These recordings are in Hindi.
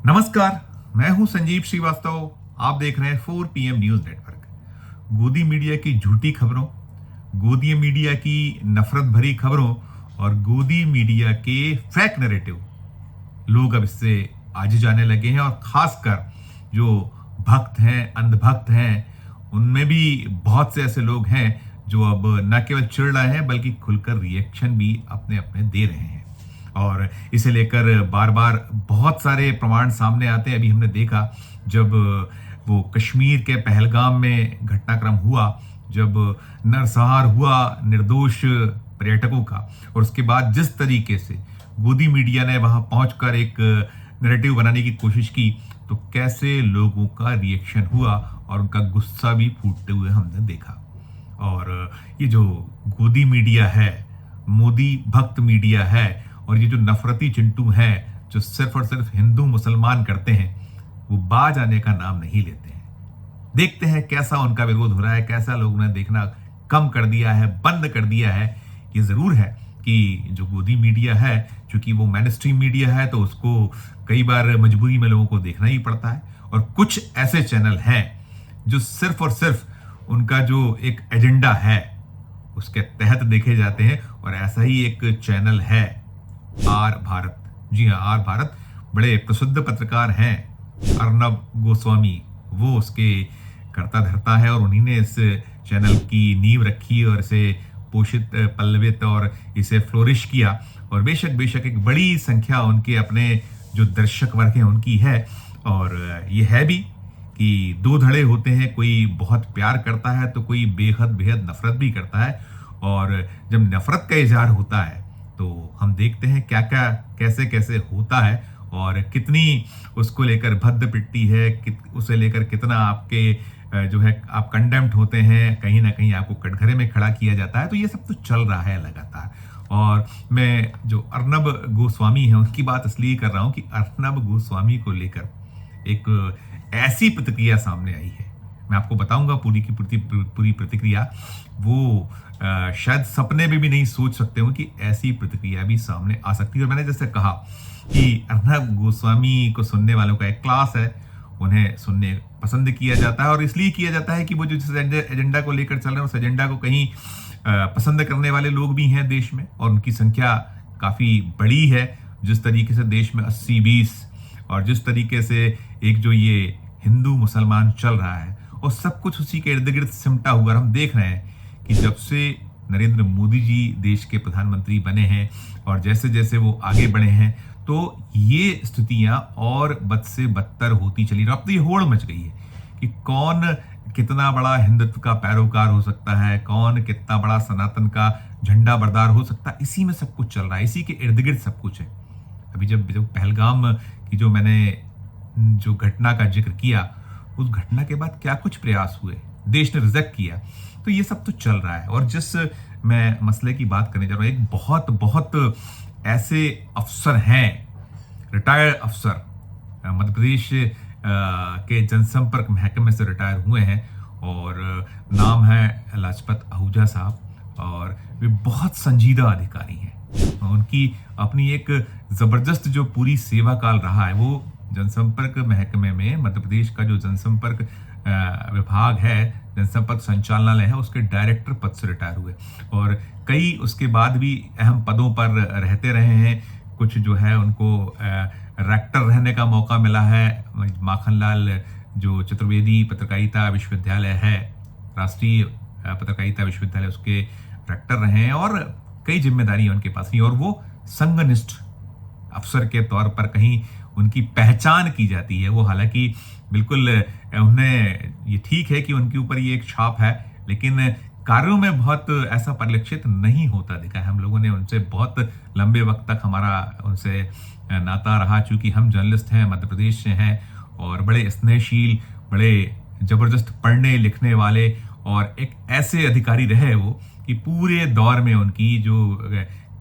नमस्कार। मैं हूं संजीव श्रीवास्तव। आप देख रहे हैं 4 PM न्यूज नेटवर्क। गोदी मीडिया की झूठी खबरों, गोदी मीडिया की नफरत भरी खबरों और गोदी मीडिया के फेक नैरेटिव लोग अब इससे आगे जाने लगे हैं। और खासकर जो भक्त हैं, अंधभक्त हैं, उनमें भी बहुत से ऐसे लोग हैं जो अब न केवल चिढ़ रहे हैं बल्कि खुलकर रिएक्शन भी अपने अपने दे रहे हैं। और इसे लेकर बार बार बहुत सारे प्रमाण सामने आते हैं। अभी हमने देखा जब वो कश्मीर के पहलगाम में घटनाक्रम हुआ, जब नरसंहार हुआ निर्दोष पर्यटकों का, और उसके बाद जिस तरीके से गोदी मीडिया ने वहां पहुंचकर एक नैरेटिव बनाने की कोशिश की, तो कैसे लोगों का रिएक्शन हुआ और उनका गुस्सा भी फूटते हुए हमने देखा। और ये जो गोदी मीडिया है, मोदी भक्त मीडिया है, और ये जो नफरती चिंटू हैं जो सिर्फ और सिर्फ हिंदू मुसलमान करते हैं, वो बाज आने का नाम नहीं लेते हैं। देखते हैं कैसा उनका विरोध हो रहा है, कैसा लोगों ने देखना कम कर दिया है, बंद कर दिया है। ये जरूर है कि जो गोदी मीडिया है, चूंकि वो मेन स्ट्रीम मीडिया है, तो उसको कई बार मजबूरी में लोगों को देखना ही पड़ता है। और कुछ ऐसे चैनल हैं जो सिर्फ और सिर्फ उनका जो एक एजेंडा है उसके तहत देखे जाते हैं। और ऐसा ही एक चैनल है आर भारत। जी हाँ, आर भारत। बड़े प्रसिद्ध पत्रकार हैं अर्नब गोस्वामी, वो उसके कर्ता धर्ता है, और उन्हीं ने इस चैनल की नींव रखी और इसे पोषित, पल्लवित और इसे फ्लोरिश किया। और बेशक बेशक एक बड़ी संख्या उनके अपने जो दर्शक वर्ग हैं उनकी है। और ये है भी कि दो धड़े होते हैं, कोई बहुत प्यार करता है तो कोई बेहद बेहद नफरत भी करता है। और जब नफरत का इजहार होता है तो हम देखते हैं क्या क्या कैसे कैसे होता है, और कितनी उसको लेकर भद्द पिट्टी है, उसे लेकर कितना आपके जो है आप कंडेम्ड होते हैं, कहीं ना कहीं आपको कटघरे में खड़ा किया जाता है। तो ये सब तो चल रहा है लगातार। और मैं जो अर्नब गोस्वामी है उनकी बात इसलिए कर रहा हूं कि अर्नब गोस्वामी को लेकर एक ऐसी प्रतिक्रिया सामने आई है, मैं आपको बताऊंगा पूरी की पूरी प्रतिक्रिया। वो शायद सपने में भी नहीं सोच सकते हो कि ऐसी प्रतिक्रिया भी सामने आ सकती है। और मैंने जैसे कहा कि अर्नब गोस्वामी को सुनने वालों का एक क्लास है, उन्हें सुनने पसंद किया जाता है। और इसलिए किया जाता है कि वो जो जिस एजेंडा को लेकर चल रहे हैं उस एजेंडा को कहीं पसंद करने वाले लोग भी हैं देश में, और उनकी संख्या काफी बड़ी है। जिस तरीके से देश में 80-20 और जिस तरीके से एक जो ये हिंदू मुसलमान चल रहा है, और सब कुछ उसी के इर्द गिर्द सिमटा हुआ। हम देख रहे हैं कि जब से नरेंद्र मोदी जी देश के प्रधानमंत्री बने हैं और जैसे जैसे वो आगे बढ़े हैं, तो ये स्थितियां और बद से बदतर होती चली। अब तो ये होड़ मच गई है कि कौन कितना बड़ा हिंदुत्व का पैरोकार हो सकता है, कौन कितना बड़ा सनातन का झंडा बरदार हो सकता है। इसी में सब कुछ चल रहा है, इसी के इर्द गिर्द सब कुछ है। अभी जब पहलगाम की जो मैंने जो घटना का जिक्र किया, उस घटना के बाद क्या कुछ प्रयास हुए, देश ने रिजेक्ट किया, तो ये सब तो चल रहा है। और जिस मैं मसले की बात करने जा रहा हूं, एक बहुत बहुत ऐसे अफसर हैं, रिटायर्ड अफसर, मध्य प्रदेश के जनसंपर्क महकमे से रिटायर हुए हैं, और नाम है लाजपत आहूजा साहब। और वे बहुत संजीदा अधिकारी हैं। उनकी अपनी एक जबरदस्त जो पूरी सेवा काल रहा है, वो जनसंपर्क महकमे में मध्य प्रदेश का जो जनसंपर्क विभाग है, जनसंपर्क संचालनालय है, उसके डायरेक्टर पद से रिटायर हुए। और कई उसके बाद भी अहम पदों पर रहते रहे हैं। कुछ जो है उनको रेक्टर रहने का मौका मिला है। माखनलाल जो चतुर्वेदी पत्रकारिता विश्वविद्यालय है, राष्ट्रीय पत्रकारिता विश्वविद्यालय, उसके रेक्टर रहे हैं, और कई जिम्मेदारियां उनके पास रही। और वो संघनिष्ठ अफसर के तौर पर कहीं उनकी पहचान की जाती है। वो हालांकि बिल्कुल उन्हें ये ठीक है कि उनके ऊपर ये एक छाप है, लेकिन कार्यों में बहुत ऐसा परिलक्षित नहीं होता दिखा है। हम लोगों ने उनसे बहुत लंबे वक्त तक हमारा उनसे नाता रहा, चूंकि हम जर्नलिस्ट हैं, मध्य प्रदेश से हैं, और बड़े स्नेहशील, बड़े जबरदस्त पढ़ने लिखने वाले, और एक ऐसे अधिकारी रहे वो कि पूरे दौर में उनकी जो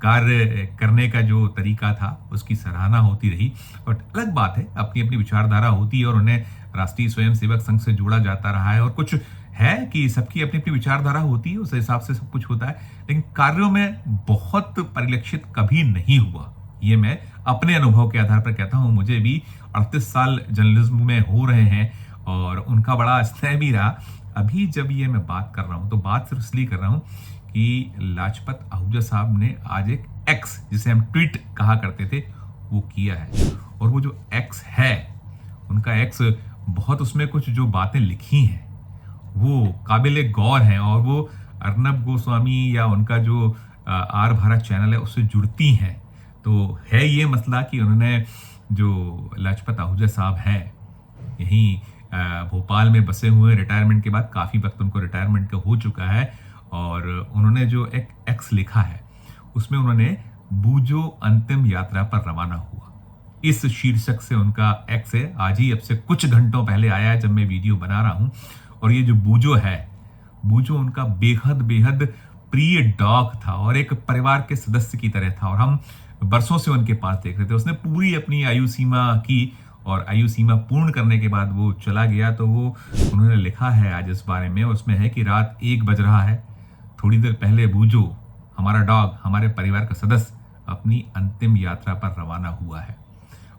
कार्य करने का जो तरीका था उसकी सराहना होती रही। और अलग बात है, अपनी अपनी विचारधारा होती है, और उन्हें राष्ट्रीय स्वयंसेवक संघ से जोड़ा जाता रहा है। और कुछ है कि सबकी अपनी अपनी विचारधारा होती है, उस हिसाब से सब कुछ होता है, लेकिन कार्यों में बहुत परिलक्षित कभी नहीं हुआ। ये मैं अपने अनुभव के आधार पर कहता हूँ, मुझे भी 38 साल जर्नलिज्म में हो रहे हैं और उनका बड़ा स्नेह भी रहा। अभी जब ये मैं बात कर रहा हूँ तो बात सिर्फ इसलिए कर रहा हूँ कि लाजपत आहूजा साहब ने आज एक एक्स, जिसे हम ट्वीट कहा करते थे, वो किया है। और वो जो एक्स है, उनका एक्स, बहुत उसमें कुछ जो बातें लिखी हैं वो काबिले गौर हैं और वो अर्नब गोस्वामी या उनका जो आर भारत चैनल है उससे जुड़ती हैं। तो है ये मसला कि उन्होंने, जो लाजपत आहूजा साहब हैं, यहीं भोपाल में बसे हुए, रिटायरमेंट के बाद काफ़ी वक्त उनको रिटायरमेंट का हो चुका है, और उन्होंने जो एक एक्स लिखा है उसमें उन्होंने बूजो अंतिम यात्रा पर रवाना हुआ, इस शीर्षक से उनका एक्स है। आज ही अब से कुछ घंटों पहले आया है जब मैं वीडियो बना रहा हूं। और ये जो बूजो है, बूजो उनका बेहद बेहद प्रिय डॉग था और एक परिवार के सदस्य की तरह था, और हम बरसों से उनके पास देख रहे थे। उसने पूरी अपनी आयु सीमा की और आयु सीमा पूर्ण करने के बाद वो चला गया। तो वो उन्होंने लिखा है आज इस बारे में, उसमें है कि रात 1 बज रहा है, थोड़ी देर पहले बूजो, हमारा डॉग, हमारे परिवार का सदस्य, अपनी अंतिम यात्रा पर रवाना हुआ है।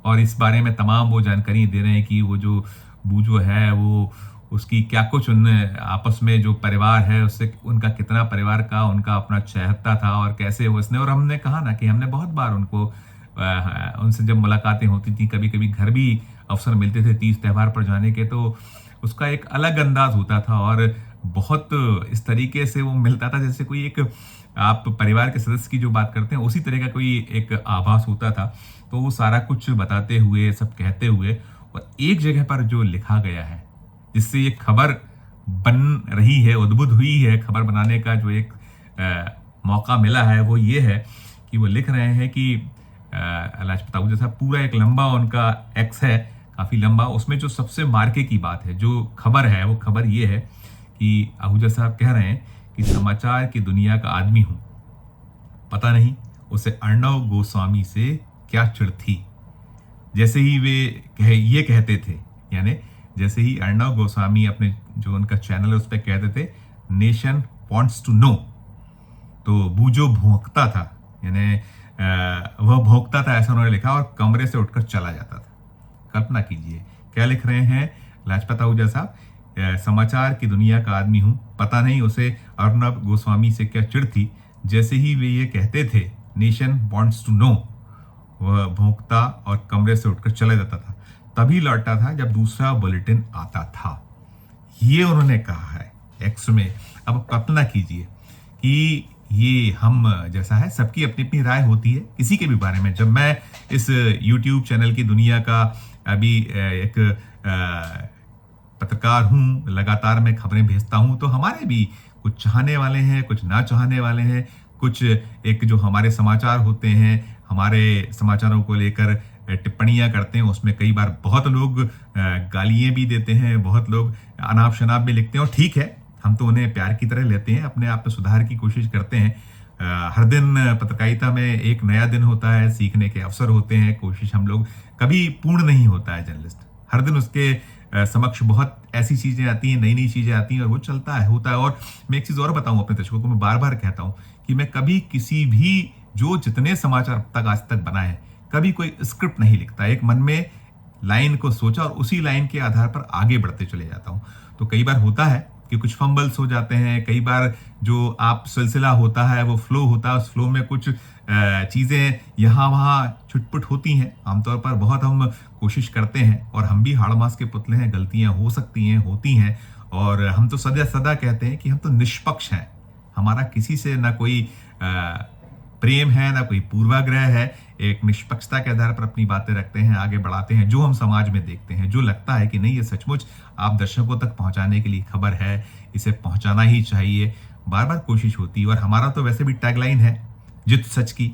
और इस बारे में तमाम वो जानकारी दे रहे हैं कि वो जो बूजो है, वो उसकी क्या कुछ उन आपस में जो परिवार है उससे उनका कितना परिवार का उनका अपना चाहता था, और कैसे वो उसने, और हमने कहा ना कि हमने बहुत बार उनको उनसे जब मुलाकातें होती थी, कभी कभी घर भी अवसर मिलते थे तीज त्यौहार पर जाने के, तो उसका एक अलग अंदाज होता था और बहुत इस तरीके से वो मिलता था जैसे कोई एक, आप परिवार के सदस्य की जो बात करते हैं उसी तरह का कोई एक आभास होता था। तो वो सारा कुछ बताते हुए, सब कहते हुए, और एक जगह पर जो लिखा गया है जिससे ये खबर बन रही है, उद्भुत हुई है, खबर बनाने का जो एक मौका मिला है, वो ये है कि वो लिख रहे हैं कि लाजपत आहूजा साहब, पूरा एक लंबा उनका एक्स है, काफी लंबा। उसमें जो सबसे मार्के की बात है, जो खबर है, वो खबर ये है कि आहूजा साहब कह रहे हैं कि समाचार की दुनिया का आदमी हूं, पता नहीं उसे अर्णव गोस्वामी से क्या चिढ़ थी। जैसे ही वे ये कहते थे, यानी जैसे ही अर्णव गोस्वामी अपने जो उनका चैनल है उस पर कहते थे नेशन वांट्स टू नो, तो बूजो भौंकता था, यानी वह भौंकता था, ऐसा उन्होंने लिखा, और कमरे से उठकर चला जाता था। कल्पना कीजिए क्या लिख रहे हैं लाजपत आहूजा साहब, समाचार की दुनिया का आदमी हूं, पता नहीं उसे अर्नब गोस्वामी से क्या चिढ़ थी। जैसे ही वे ये कहते थे नेशन वांट्स टू नो, वह भौंकता और कमरे से उठकर चला जाता था, तभी लौटता था जब दूसरा बुलेटिन आता था। ये उन्होंने कहा है एक्स में। अब कल्पना कीजिए कि ये हम जैसा है, सबकी अपनी अपनी राय होती है किसी के भी बारे में। जब मैं इस YouTube चैनल की दुनिया का अभी एक पत्रकार हूं, लगातार मैं खबरें भेजता हूं, तो हमारे भी कुछ चाहने वाले हैं, कुछ ना चाहने वाले हैं, कुछ एक जो हमारे समाचार होते हैं, हमारे समाचारों को लेकर टिप्पणियां करते हैं, उसमें कई बार बहुत लोग गालियां भी देते हैं, बहुत लोग अनाप शनाप भी लिखते हैं, और ठीक है, हम तो उन्हें प्यार की तरह लेते हैं, अपने आप में सुधार की कोशिश करते हैं। हर दिन पत्रकारिता में एक नया दिन होता है, सीखने के अवसर होते हैं, कोशिश हम लोग, कभी पूर्ण नहीं होता है जर्नलिस्ट, हर दिन उसके समक्ष बहुत ऐसी चीजें आती हैं, नई नई चीजें आती हैं, और वो चलता है, होता है। और मैं एक चीज और बताऊं अपने दर्शकों को, मैं बार बार कहता हूं कि मैं कभी किसी भी, जो जितने समाचार अब तक आज तक बनाए हैं, कभी कोई स्क्रिप्ट नहीं लिखता, एक मन में लाइन को सोचा और उसी लाइन के आधार पर आगे बढ़ते चले जाता हूं। तो कई बार होता है कि कुछ फंबल्स हो जाते हैं, कई बार जो आप सिलसिला होता है, वो फ्लो होता है, उस फ्लो में कुछ चीजें यहाँ वहाँ छुटपुट होती हैं। आमतौर पर बहुत हम कोशिश करते हैं, और हम भी हाड़ मास के पुतले हैं, गलतियां हो सकती हैं, होती हैं, और हम तो सदा सदा कहते हैं कि हम तो निष्पक्ष हैं, हमारा किसी से ना कोई प्रेम है, ना कोई पूर्वाग्रह है, एक निष्पक्षता के आधार पर अपनी बातें रखते हैं, आगे बढ़ाते हैं, जो हम समाज में देखते हैं, जो लगता है कि नहीं ये सचमुच आप दर्शकों तक पहुंचाने के लिए खबर है, इसे पहुंचाना ही चाहिए, बार बार कोशिश होती है। और हमारा तो वैसे भी टैगलाइन है जित सच की,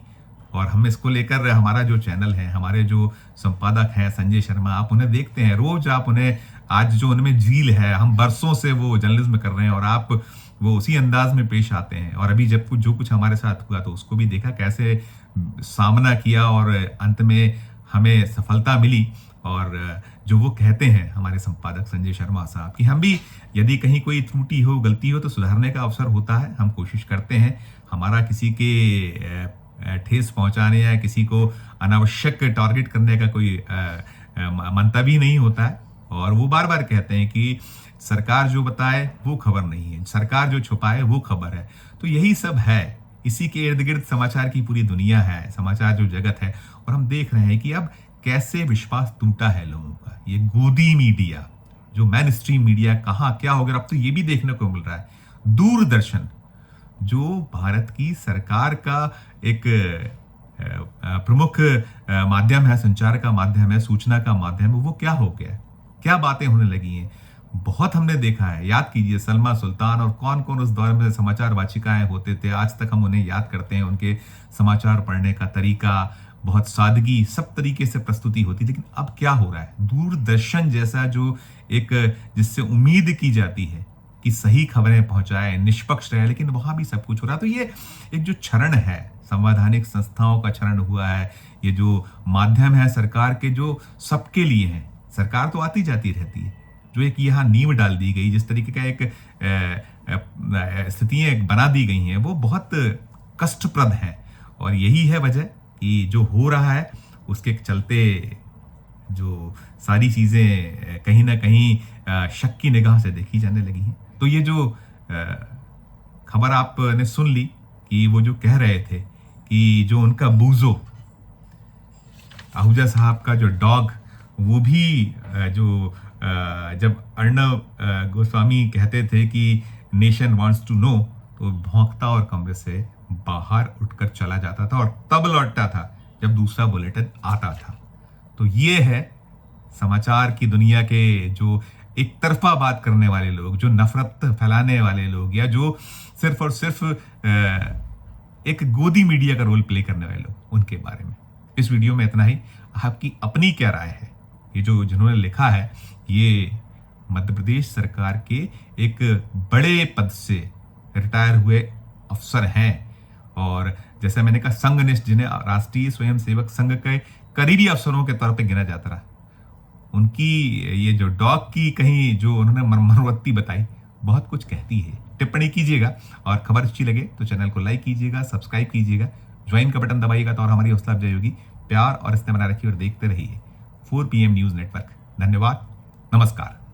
और हम इसको लेकर हमारा जो चैनल है, हमारे जो संपादक हैं संजय शर्मा, आप उन्हें देखते हैं रोज, आप उन्हें, आज जो उनमें झील है, हम बरसों से वो जर्नलिज्म कर रहे हैं, और आप वो उसी अंदाज में पेश आते हैं। और अभी जब कुछ जो कुछ हमारे साथ हुआ तो उसको भी देखा, कैसे सामना किया, और अंत में हमें सफलता मिली। और जो वो कहते हैं हमारे संपादक संजय शर्मा साहब कि हम भी, यदि कहीं कोई त्रुटि हो, गलती हो, तो सुधारने का अवसर होता है, हम कोशिश करते हैं। हमारा किसी के ठेस पहुंचाने या किसी को अनावश्यक टारगेट करने का कोई मंतव्य ही नहीं होता है। और वो बार बार कहते हैं कि सरकार जो बताए वो खबर नहीं है, सरकार जो छुपाए वो खबर है। तो यही सब है, इसी के इर्द गिर्द समाचार की पूरी दुनिया है, समाचार जो जगत है। और हम देख रहे हैं कि अब कैसे विश्वास टूटा है लोगों का। ये गोदी मीडिया, जो मेन स्ट्रीम मीडिया, कहाँ क्या हो गया, अब तो ये भी देखने को मिल रहा है। दूरदर्शन, जो भारत की सरकार का एक प्रमुख माध्यम है, संचार का माध्यम है, सूचना का माध्यम है, वो क्या हो गया, क्या बातें होने लगी हैं। बहुत हमने देखा है, याद कीजिए सलमा सुल्तान और कौन कौन उस दौर में समाचार वाचिकाएं होते थे, आज तक हम उन्हें याद करते हैं। उनके समाचार पढ़ने का तरीका, बहुत सादगी, सब तरीके से प्रस्तुति होती। लेकिन अब क्या हो रहा है, दूरदर्शन जैसा जो एक, जिससे उम्मीद की जाती है कि सही खबरें पहुंचाए, निष्पक्ष रहे, लेकिन वहां भी सब कुछ हो रहा है। तो ये एक जो क्षरण है, संवैधानिक संस्थाओं का क्षरण हुआ है। ये जो माध्यम है सरकार के, जो सबके लिए है, सरकार तो आती जाती रहती है, जो एक यहाँ नींव डाल दी गई, जिस तरीके का एक स्थितियां बना दी गई हैं, वो बहुत कष्टप्रद है। और यही है वजह कि जो हो रहा है उसके चलते जो सारी चीजें कहीं ना कहीं शक की निगाह से देखी जाने लगी हैं। तो ये जो खबर आपने सुन ली कि वो जो कह रहे थे कि जो उनका बूजो, आहूजा साहब का जो डॉग, वो भी जो जब अर्णव गोस्वामी कहते थे कि नेशन वांट्स टू नो, तो भौंकता और कमरे से बाहर उठकर चला जाता था और तब लौटता था जब दूसरा बुलेटिन आता था। तो ये है समाचार की दुनिया के जो एक तरफा बात करने वाले लोग, जो नफरत फैलाने वाले लोग, या जो सिर्फ और सिर्फ एक गोदी मीडिया का रोल प्ले करने वाले लोग, उनके बारे में इस वीडियो में इतना ही। आपकी अपनी क्या राय है? ये जो जिन्होंने लिखा है, ये मध्य प्रदेश सरकार के एक बड़े पद से रिटायर हुए अफसर हैं, और जैसा मैंने कहा, संघनिष्ठ, जिन्हें राष्ट्रीय स्वयंसेवक संघ के करीबी अफसरों के तौर पे गिना जाता रहा, उनकी ये जो डॉग की कहीं जो उन्होंने मनोवृत्ति बताई, बहुत कुछ कहती है। टिप्पणी कीजिएगा, और खबर अच्छी लगे तो चैनल को लाइक कीजिएगा, सब्सक्राइब कीजिएगा, ज्वाइन का बटन दबाइएगा, तो और हमारी हौसला अफजाई होगी। प्यार और स्नेह बनाए रखिए और देखते रहिए 4 PM न्यूज नेटवर्क। धन्यवाद, नमस्कार।